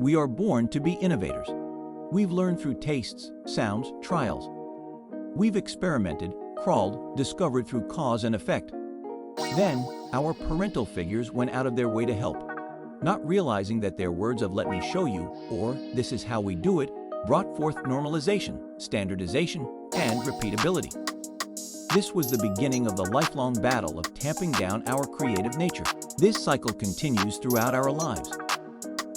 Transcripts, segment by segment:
We are born to be innovators. We've learned through tastes, sounds, trials. We've experimented, crawled, discovered through cause and effect. Then, our parental figures went out of their way to help, not realizing that their words of "let me show you" or "this is how we do it" brought forth normalization, standardization, and repeatability. This was the beginning of the lifelong battle of tamping down our creative nature. This cycle continues throughout our lives.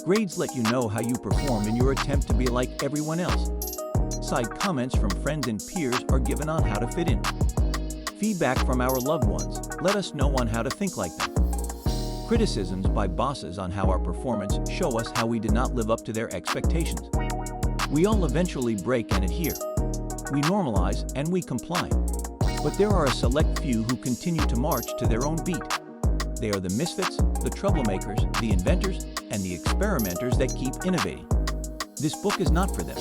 Grades let you know how you perform in your attempt to be like everyone else. Side comments from friends and peers are given on how to fit in. Feedback from our loved ones let us know on how to think like them. Criticisms by bosses on how our performance show us how we did not live up to their expectations. We all eventually break and adhere. We normalize and we comply. But there are a select few who continue to march to their own beat. They are the misfits, the troublemakers, the inventors, and the experimenters that keep innovating. This book is not for them.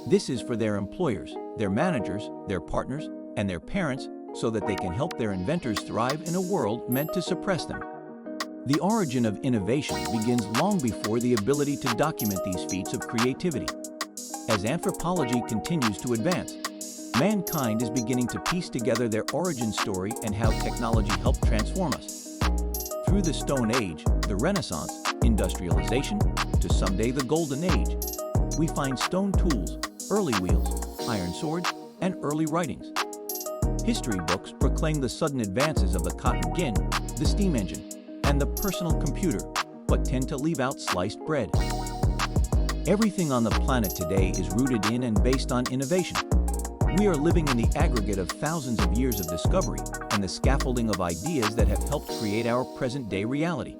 This is for their employers, their managers, their partners, and their parents, so that they can help their inventors thrive in a world meant to suppress them. The origin of innovation begins long before the ability to document these feats of creativity. As anthropology continues to advance, mankind is beginning to piece together their origin story and how technology helped transform us. Through the Stone Age, the Renaissance, industrialization, to someday the Golden Age, we find stone tools, early wheels, iron swords, and early writings. History books proclaim the sudden advances of the cotton gin, the steam engine, and the personal computer, but tend to leave out sliced bread. Everything on the planet today is rooted in and based on innovation. We are living in the aggregate of thousands of years of discovery and the scaffolding of ideas that have helped create our present-day reality.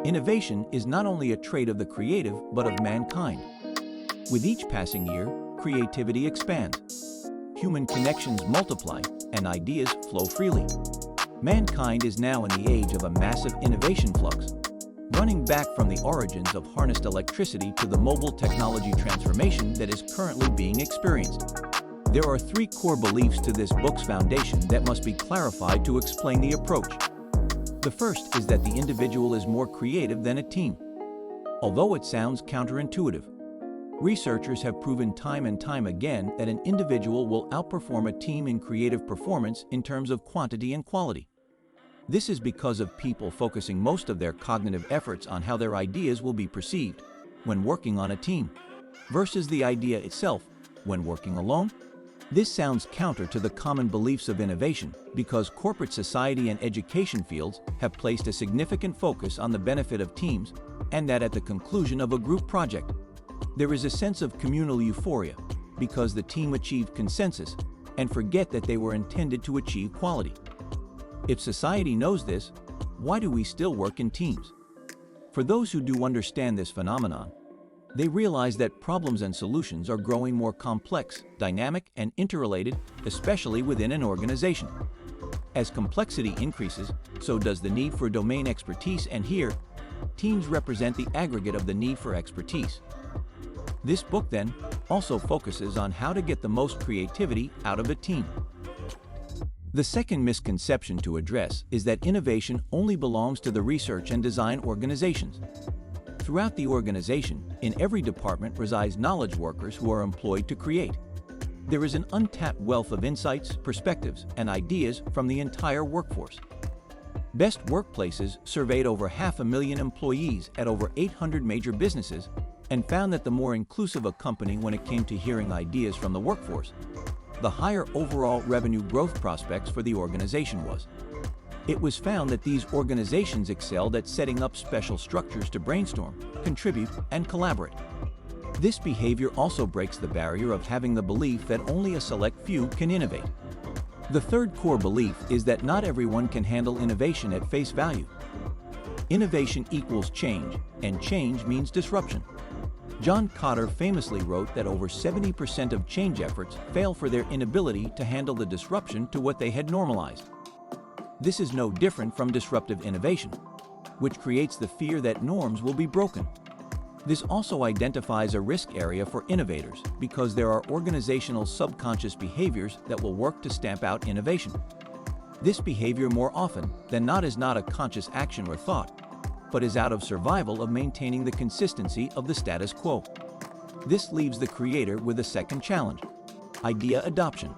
Innovation is not only a trait of the creative, but of mankind. With each passing year, creativity expands. Human connections multiply, and ideas flow freely. Mankind is now in the age of a massive innovation flux, running back from the origins of harnessed electricity to the mobile technology transformation that is currently being experienced. There are three core beliefs to this book's foundation that must be clarified to explain the approach. The first is that the individual is more creative than a team. Although it sounds counterintuitive, researchers have proven time and time again that an individual will outperform a team in creative performance in terms of quantity and quality. This is because of people focusing most of their cognitive efforts on how their ideas will be perceived when working on a team, versus the idea itself when working alone. This sounds counter to the common beliefs of innovation because corporate society and education fields have placed a significant focus on the benefit of teams, and that at the conclusion of a group project, there is a sense of communal euphoria because the team achieved consensus and forget that they were intended to achieve quality. If society knows this, why do we still work in teams? For those who do understand this phenomenon, they realize that problems and solutions are growing more complex, dynamic, and interrelated, especially within an organization. As complexity increases, so does the need for domain expertise, and here, teams represent the aggregate of the need for expertise. This book, then, also focuses on how to get the most creativity out of a team. The second misconception to address is that innovation only belongs to the research and design organizations. Throughout the organization, in every department resides knowledge workers who are employed to create. There is an untapped wealth of insights, perspectives, and ideas from the entire workforce. Best Workplaces surveyed over 500,000 employees at over 800 major businesses and found that the more inclusive a company when it came to hearing ideas from the workforce, the higher overall revenue growth prospects for the organization was. It was found that these organizations excelled at setting up special structures to brainstorm, contribute, and collaborate. This behavior also breaks the barrier of having the belief that only a select few can innovate. The third core belief is that not everyone can handle innovation at face value. Innovation equals change, and change means disruption. John Cotter famously wrote that over 70% of change efforts fail for their inability to handle the disruption to what they had normalized. This is no different from disruptive innovation, which creates the fear that norms will be broken. This also identifies a risk area for innovators because there are organizational subconscious behaviors that will work to stamp out innovation. This behavior more often than not is not a conscious action or thought, but is out of survival of maintaining the consistency of the status quo. This leaves the creator with a second challenge: idea adoption.